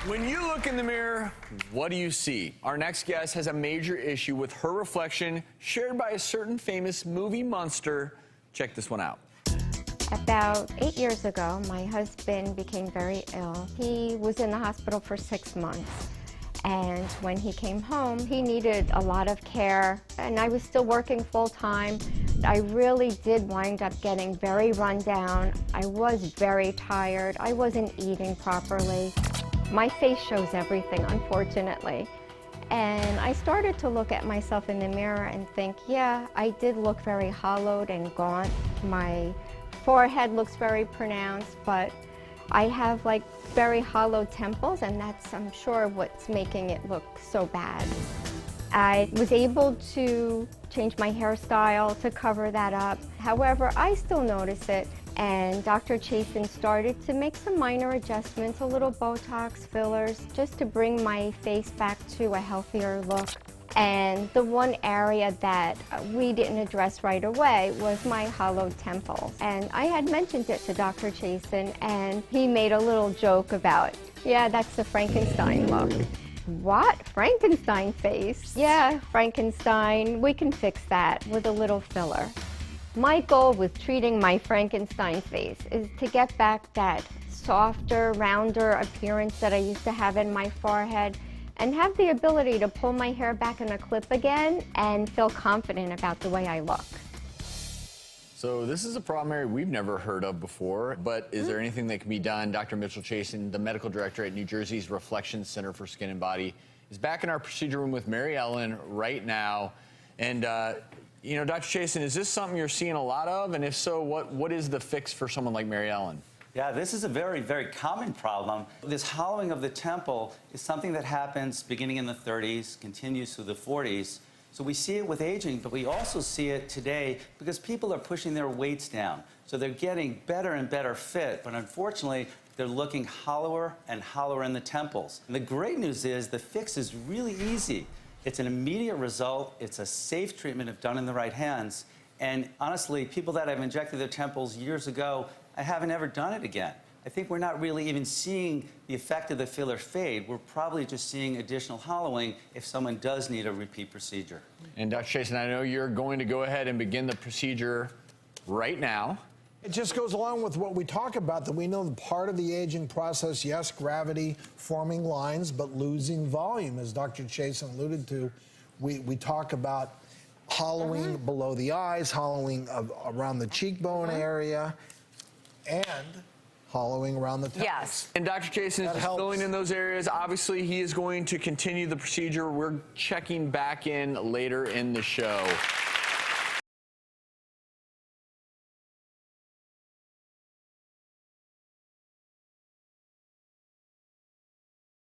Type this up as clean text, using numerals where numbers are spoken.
When you look in the mirror, what do you see? Our next guest has a major issue with her reflection shared by a certain famous movie monster. Check this one out. About 8 years ago, my husband became very ill. He was in the hospital for 6 months. And when he came home, he needed a lot of care. And I was still working full-time. I really did wind up getting very run down. I was very tired. I wasn't eating properly. My face shows everything, unfortunately. And I started to look at myself in the mirror and think, yeah, I did look very hollowed and gaunt. My forehead looks very pronounced, but I have like very hollow temples, and that's, I'm sure, what's making it look so bad. I was able to change my hairstyle to cover that up. However, I still notice it, and Dr. Chasin started to make some minor adjustments, a little Botox, fillers, just to bring my face back to a healthier look. And the one area that we didn't address right away was my hollowed temples. And I had mentioned it to Dr. Chasin, and he made a little joke about, yeah, that's the Frankenstein look. What? Frankenstein face? Yeah, Frankenstein. We can fix that with a little filler. My goal with treating my Frankenstein face is to get back that softer, rounder appearance that I used to have in my forehead, and have the ability to pull my hair back in a clip again and feel confident about the way I look. So this is a problem area we've never heard of before, but is there anything that can be done? Dr. Mitchell Chasin, the medical director at New Jersey's Reflection Center for Skin and Body, is back in our procedure room with Mary Ellen right now. And, you know, Dr. Chasin, is this something you're seeing a lot of? And if so, what is the fix for someone like Mary Ellen? Yeah, this is a very, very common problem. This hollowing of the temple is something that happens beginning in the 30s, continues through the 40s. So we see it with aging, but we also see it today because people are pushing their weights down. So they're getting better and better fit, but unfortunately, they're looking hollower and hollower in the temples. And the great news is the fix is really easy. It's an immediate result. It's a safe treatment if done in the right hands. And honestly, people that have injected their temples years ago, I haven't ever done it again. I think we're not really even seeing the effect of the filler fade. We're probably just seeing additional hollowing if someone does need a repeat procedure. And Dr. Chasin, I know you're going to go ahead and begin the procedure right now. It just goes along with what we talk about, that we know the part of the aging process, yes, gravity, forming lines, but losing volume, as Dr. Chasin alluded to. We talk about hollowing below the eyes, hollowing around the cheekbone area, and hollowing around the temples. Yes. And Dr. Chasin is just filling in those areas. Obviously, he is going to continue the procedure. We're checking back in later in the show.